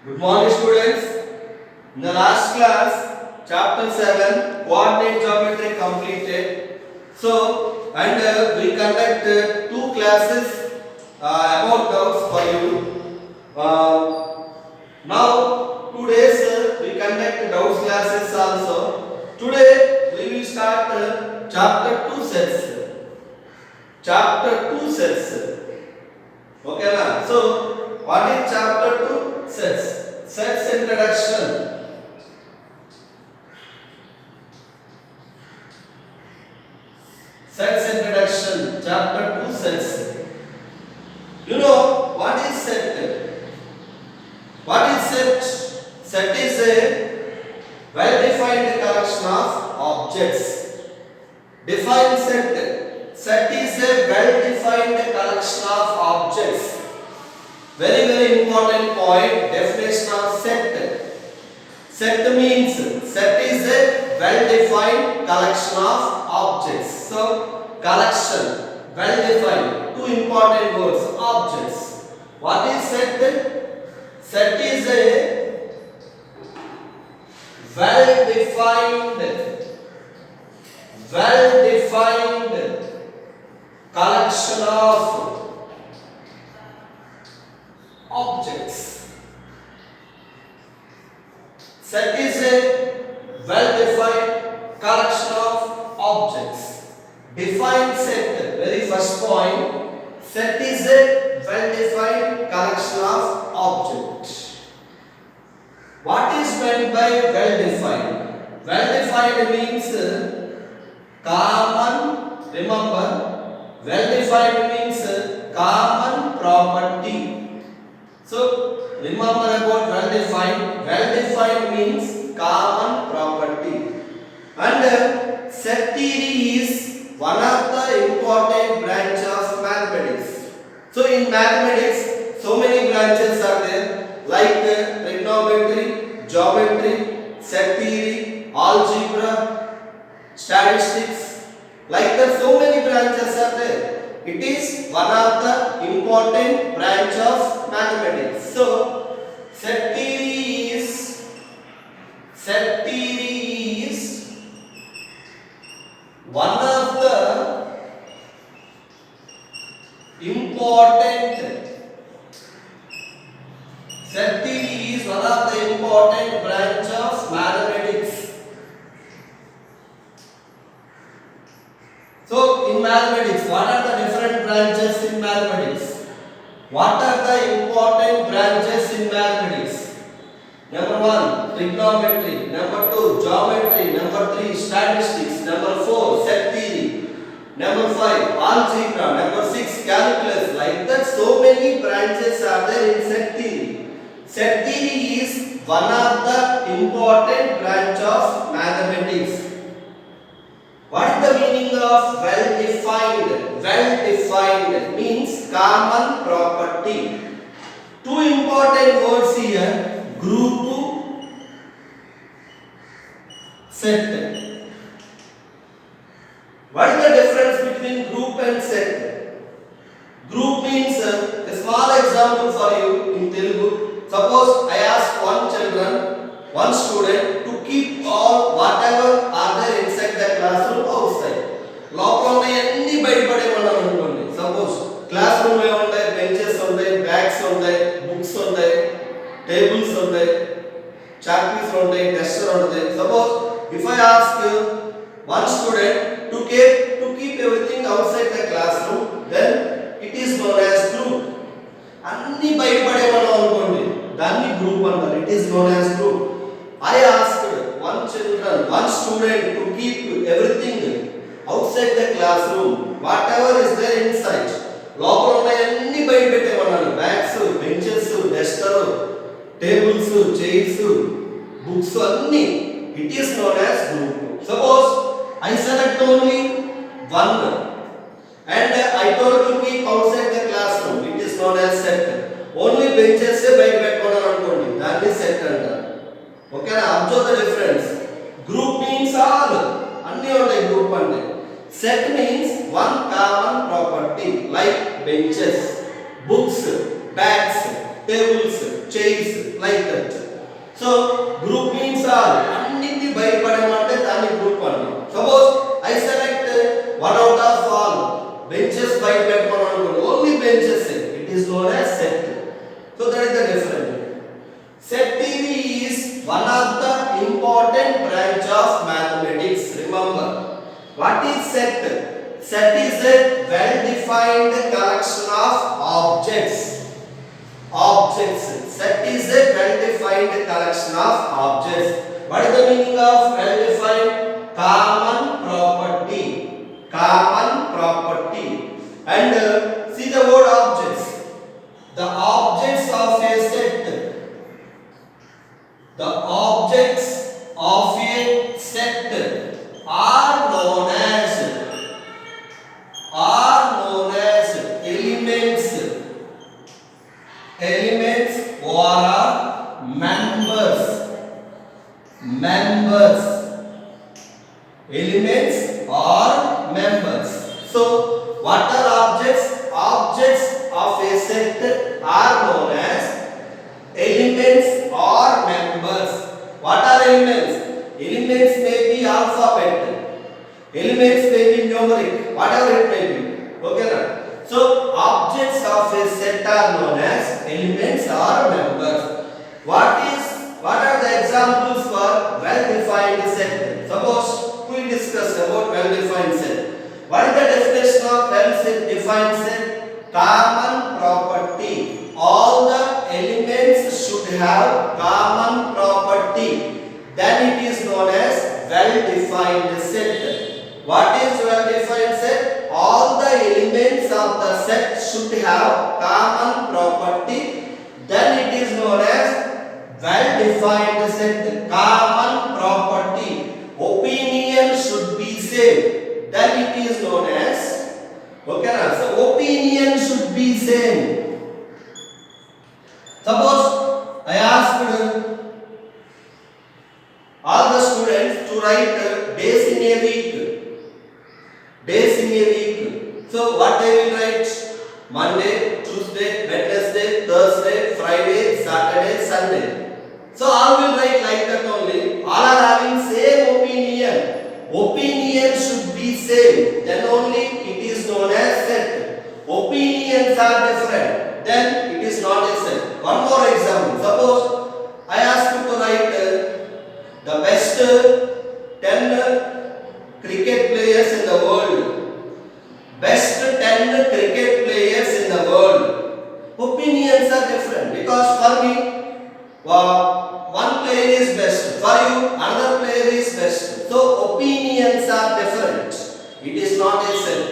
Good morning, students. In the last class, chapter 7, coordinate geometry completed. So, we conduct two classes about doubts for you. Now, 2 days we conduct doubts classes also. Today, we will start chapter 2 sets. Chapter 2 sets. Okay, na? So, what is chapter 2? Sets. Sets introduction. Sets introduction. Chapter 2 sets. You know what is set? What is set? Set is a well-defined collection of objects. Define set. Set is a well-defined collection of objects. Very important point. Definition of set. Set means set is a well-defined collection of objects. So collection, well-defined. Two important words. Objects. What is set? Set is a well-defined collection of objects. Set is a well-defined collection of objects. Define set. Very first point. Set is a well-defined collection of objects. What is meant by well-defined? Well-defined means common. Remember, well-defined means common property. So, remember about well-defined. Well-defined means common property. And set theory is one of the important branch of mathematics. So, in mathematics, so many branches are there, like trigonometry, geometry, set theory, algebra, statistics. Like that, so many branches are there. It is one of the important branch of mathematics. So, set theory is one of the important. Set theory is one of the important branch of mathematics. So, in mathematics, what are the different branches in mathematics? What are the important branches in mathematics? Number 1, trigonometry. Number 2, geometry. Number 3, statistics. Number 4, set theory. Number 5, algebra. Number 6, calculus. Like that, so many branches are there in set theory. Set theory is one of the important branch of mathematics. What is the meaning of well-defined? Well-defined means common property. Two important words here, group, set. What is the difference between group and set? Group means a small example for you in Telugu. Suppose I ask one student to keep all whatever are there inside the classroom outside. లోపల అన్ని బయటపడేమన్నాం అనుకోండి. Suppose class room లో ఉంటాయి, benches ఉంటాయి, bags ఉంటాయి, books ఉంటాయి, tables ఉంటాయి, chalk piece ఉంటాయి, డస్టర్ ఉంటుంది. Suppose if I ask one student to keep everything outside the classroom, then it is known as group. అన్ని బయటపడేమన్నాం అనుకోండి, దాన్ని గ్రూప్ అంటారు. It is known as group. I asked one student to keep everything outside the classroom, whatever is there inside. లోపల ఉన్నాయన్నీ బయట పెట్టేమన్నాను. Bags, benches, duster, tables, chairs, books అన్ని. It is known as group. Suppose I select only one and I told to keep outside the classroom. It is known as set. Only benches బయట పెట్టుకున్నాను అనుకోండి, దాన్ని set అంటారు. Okay, observe the difference. Group means all. అన్ని ఉంటాయి group అంటే. Set means one common property like benches, books, bags, tables, chairs, like that. So group means all అన్నిటి బయటపడమంటే దాన్ని గ్రూప్ అంటాం. Suppose I select one out of all benches బయట పెట్టమని అనుకోండి, only benches, it is known as set. So that is the difference. Set theory is one of the important branch of mathematics. Remember, what is set? Set is a well defined collection of objects. Set is a well defined collection of objects. What is the meaning of well defined? Common property. And see the word objects. The objects of a set are known as elements or members. Elements or members. So what are objects? Objects of a set are known as elements or members. What are elements? Elements may be alphabet, elements may be numeric, whatever it may be. Okay na? So objects of a set are known as elements or members. What are the examples for well defined set? Suppose we discuss about well defined set. What is the definition of well defined set? Common property. All the elements should have common property, then it is known as well defined set. What is well defined set? All the elements of the set should have common property, then it is known as well defined set. Common property. Opinion should be same, then it is known as, okay na? So opinion should be same. Suppose I asked all the students to write days in a week. So what they will write? Monday, Tuesday, Wednesday, Thursday, Friday, Saturday, Sunday. So all will write like that only. All are having same opinion. Opinion should be same, then only it is known as set. Opinions are different, then it is not a set. One more example. Suppose I ask you to write the best 10 cricket players in the world. Best 10 cricket players in the world. Opinions are different, because for me one player is best, for you another player is best. So opinions are different, it is not a set.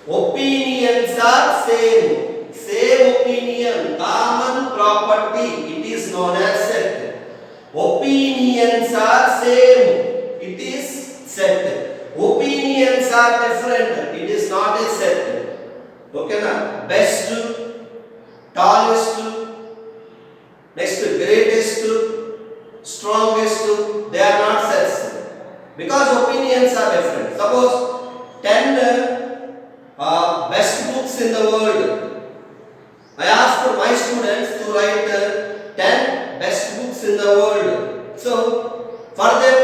Opinions are same opinion, common property, it is known as set. Opinions are same, it is set. Opinions are different, it is not a set. Okay na? Best, tallest, next greatest, strongest, they are not sets, because opinions are different. Suppose 10 best books in the world. I asked my students to write 10 best books in the world. So for them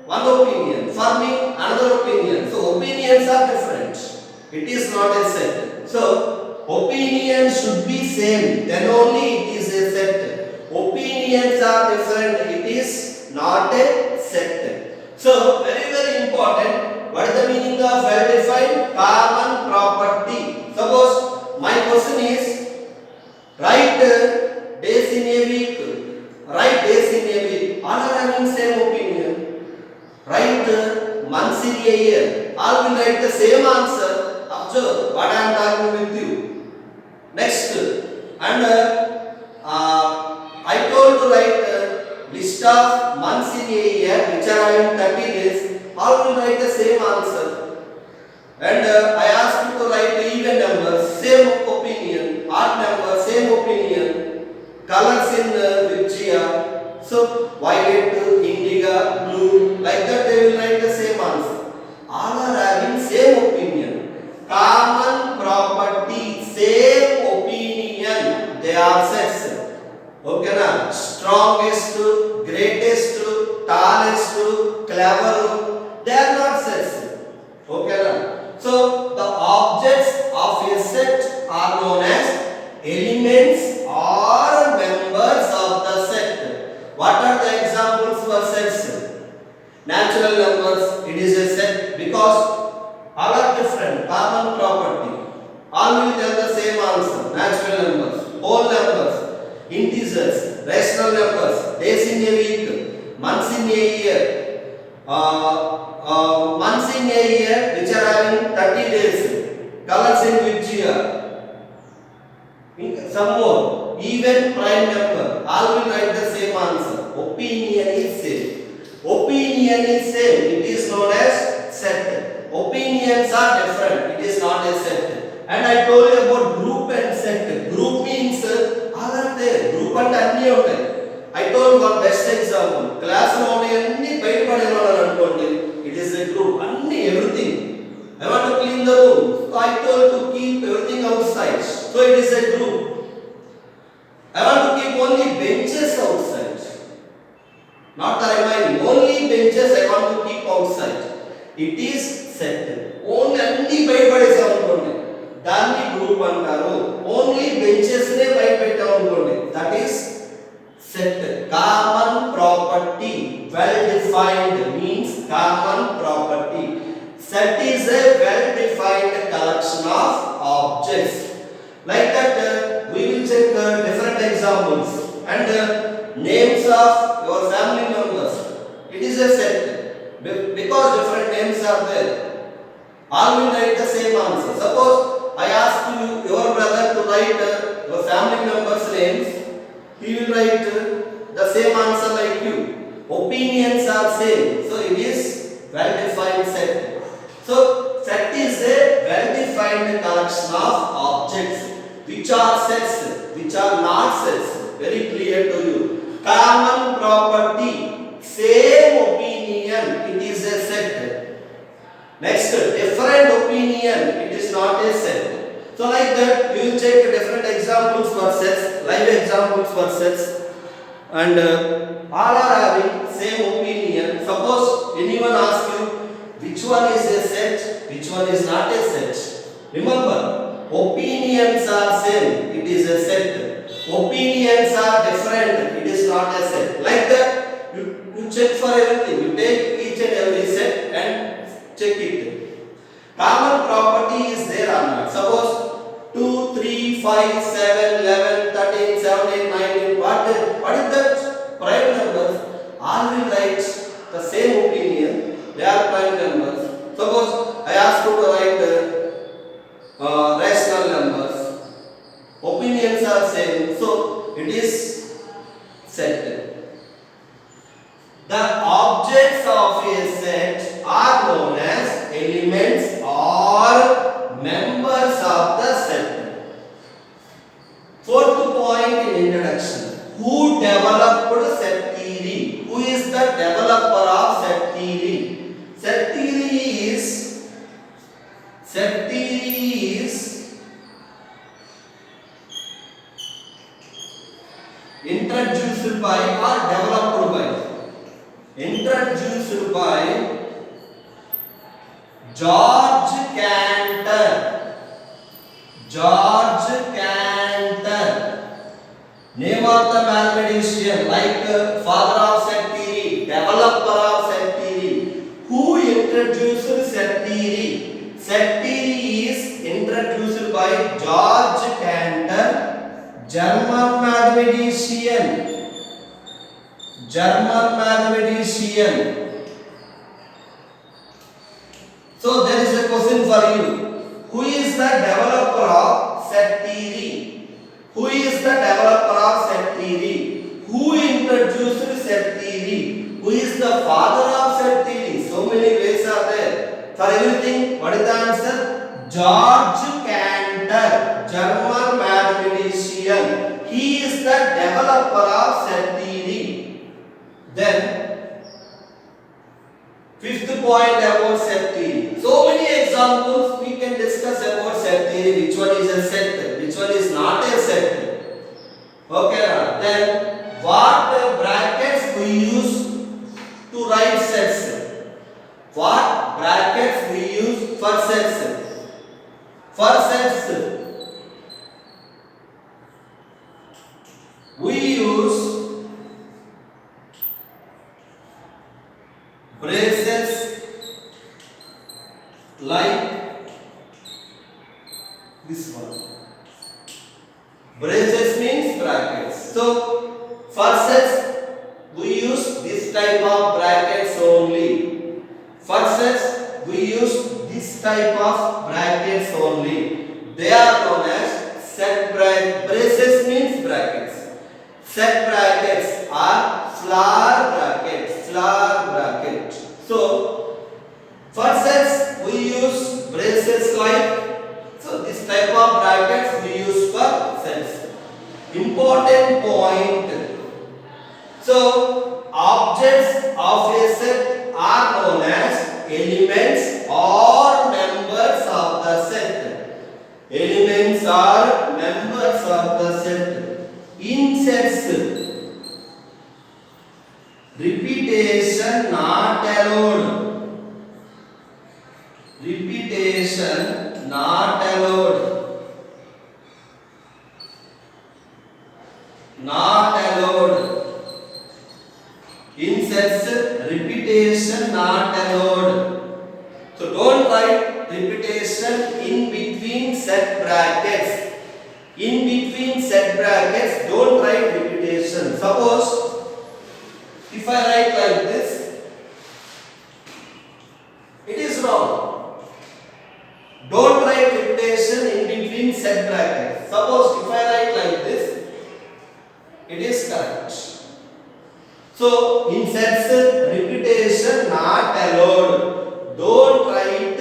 one opinion, for me another opinion. So opinions are different, it is not a set. So opinion should be same, then only it is a set. Opinions are different, it is not a set. So very important, what is the meaning of well defined? Common property. Suppose my question is write days in a week. Write days in a week, all are having same opinion. Write months in a year, all will write the same answer. Observe what I am talking with you. Next, and I told to write list of months in a year which are having 30 days, all will write the same answer. And I asked you to write even numbers, same opinion. Odd numbers, same opinion. Colors in Vijaya, so violet, indigo, blue, like that they will write the same answer. All are having same opinion. Common property, same opinion, they are sets. Okay na? strongest, greatest, tallest, clever, they are not sets. Okay, na? So the objects of a set are known as elements or members of the set. What are the examples for sets? Natural numbers, it is a set because all are different, common property. All will tell the same answer. Natural numbers, whole numbers, integers, rational numbers, days in a week, months in a year, months in a year which are having 30 days, colors in which year, some more, even prime number, all will write the same answer. Opinion is same. Opinion is same. It is known as set. Opinions are different. It is not a set. And I told you about group and set. Group means all are there. Group and anni untai. I told one best example. Class lo anni bite padena anukondi. It is a group. Anni everything. I want to clean the room. So I told to keep everything outside. So it is a group. I want to keep only benches outside. Not the remaining. Only benches I want to keep outside. It is set. Only anni bite padesa anukondi. Danni group antaru. Only benches ne bite pettavu anukondi. That is set. Common property. Well defined means common property. Set is a well defined collection of objects. Like that, we will check different examples and names of your family members. It is a set because different names are there. All will write the same answer. Suppose I ask you, your brother, to write your family members' names. He will write the same answer like you. Opinions are same. So it is well defined set. So set is a well defined collection of objects which are sets, which are not sets. Very clear to you. Common property, same opinion, it is a set. Next, different opinion, it is not a set. So like that, we will check different examples for sets, live examples for sets, and all are having same opinion. Suppose anyone asks you which one is a set, which one is not a set. Remember, opinions are same, it is a set. Opinions are different, it is not a set. Like that, you check for everything. You take each and every set and check it. Common property is there or not. Suppose 2, 3, 5, 7, 11, 13, 17, 19. What is that? Prime numbers. All will write the same opinion. They are prime numbers. Suppose I ask you to write rational numbers. Opinions are same, so it is set. The objects of a set are known as elements or members of the set. Fourth point in introduction. Who developed set theory? Who is the developer of set theory? Set theory is introduced by or developed by. Introduced by George Cantor. George Cantor. Name of the mathematician, like father of set theory, developer of set theory. Who introduced set theory? Set theory is introduced by George Cantor, German mathematician. German mathematician. So there is a question for you. Who is the developer of set theory? Who is the developer of set theory? Who introduced set theory? Who is the father of set theory? So many ways are there. For everything, what is the answer? George Cantor, German mathematician. He is the developer of set theory. Then, fifth point about set theory. So many examples we can discuss about set theory. Which one is a set? Which one is not a set? Okay. Then, what we use to write sets? What brackets we use for sets? For sets, we use braces like this one. Braces means brackets. So for sets we use this type of brackets only. For sets we use this type of brackets only. They are known as set brackets. Braces means brackets. Set brackets are flower brackets. Flower bracket. So for sets we use braces like, so this type of brackets we use for sets. Important point. So objects of a set are known as elements or members of the set. Elements are members of the set. In sets, repetition not allowed. Repetition not allowed. Not allowed. In sets, repetition not allowed. So don't write repetition in between set brackets. In between set brackets, don't write repetition. Suppose if I write like this, it is wrong. Don't write repetition in between set brackets. Suppose if I write like this, it is correct. So in sets, repetition not allowed. Don't write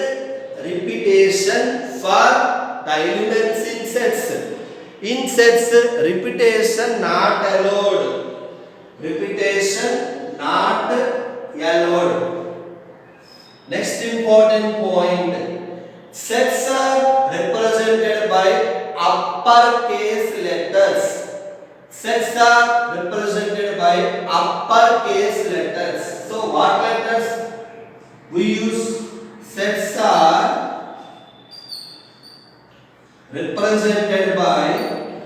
repetition for the elements in sets. In sets, repetition not allowed. Repetition not allowed. Next important point. Sets are represented by uppercase letters. Sets are represented by uppercase letters. So what letters we use? Sets are represented by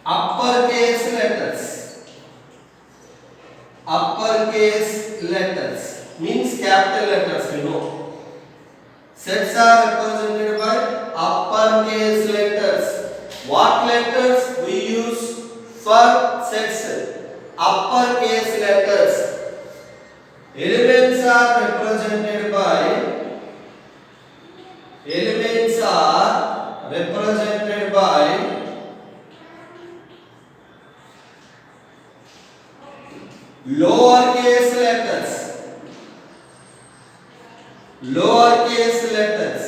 uppercase letters. Uppercase letters means capital letters, you know. Sets are represented by uppercase letters. What letters we use for sets? Uppercase letters. Elements are represented by lowercase letters. Lowercase letters.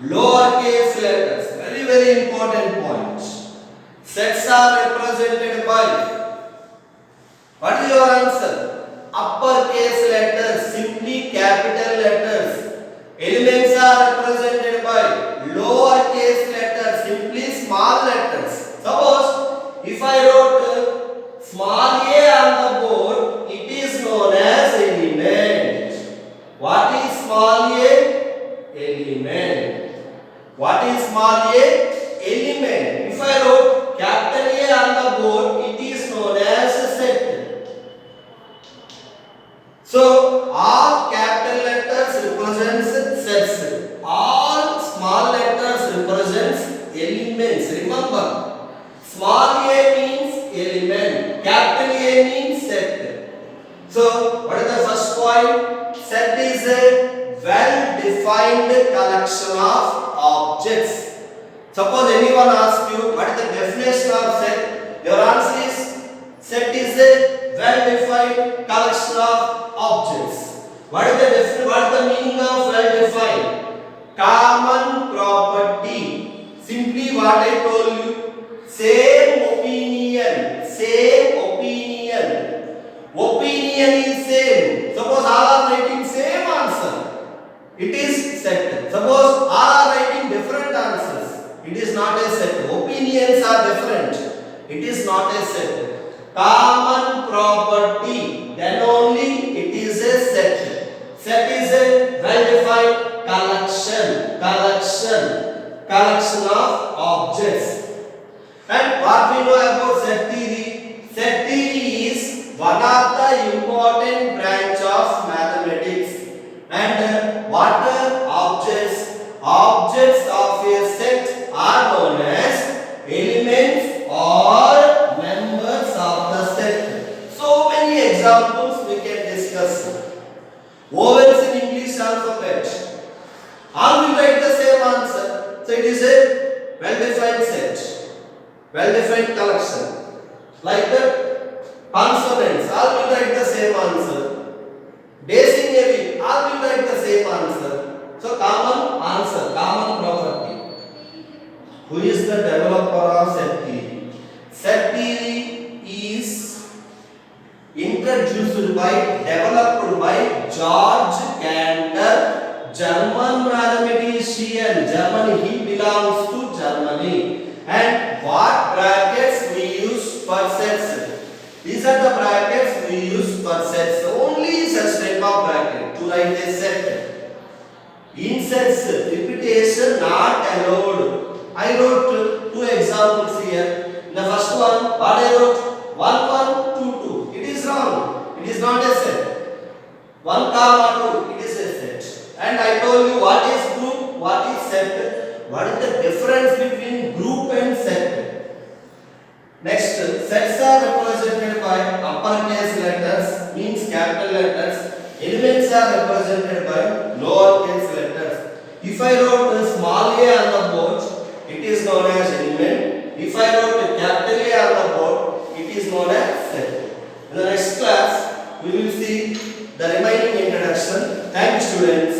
Lowercase letters. Very, very important point. Sets are represented by, what is your answer? Uppercase letters, simply capital letters. Elements are represented by lowercase letters, simply small letters. Suppose if I wrote small a on the board, it is known as element. What is small a? Element. What is small a? Element. If I wrote capital A on the board, it is known as a set. So all capital letters represents sets. All small letters represents elements. Remember, small a means element, capital A means set. So what is the first point? Set is a well-defined collection of objects. Suppose anyone asks you what is the definition of set, your answer is set is a well-defined collection of objects. What is the meaning of well-defined? Common property. Simply what I told you. Same opinion. Same opinion. Opinion is same. Suppose all are writing same answer, it is set. Suppose all are writing different answers, it is not a set. Opinion unions are different. It is not a set. Common property, then only it is a set. Set is a well-defined collection of objects. And what we know about set theory? Set theory is one of the important branch of mathematics. And what are objects? Objects of a set are known as elements or members of the set. So many examples we can discuss. Vowels in English alphabet. All will write the same answer. So it is a well-defined set, well-defined collection. Like that, consonants, all will write the same answer. Days in a week, all will write the same answer. So common answer, common property. Who is the developer of set theory? Set theory is developed by George Cantor, German mathematician. Germany, he belongs to Germany. And what brackets we use for sets? These are the brackets we use for sets. Only such type of bracket to write a set. In sets, repetition not allowed. I wrote two examples here. In the first one, what I wrote? 1, 1, 2, 2. It is wrong. It is not a set. 1, 2, it is a set. And I told you what is group, what is set. What is the difference between group and set? Next, sets are represented by uppercase letters, means capital letters. Elements are represented by lowercase letters. If I wrote a small a on the board, it is known as element. If I wrote a capital A on the board, it is known as set. In the next class, we will see the remaining introduction. Thank you, students.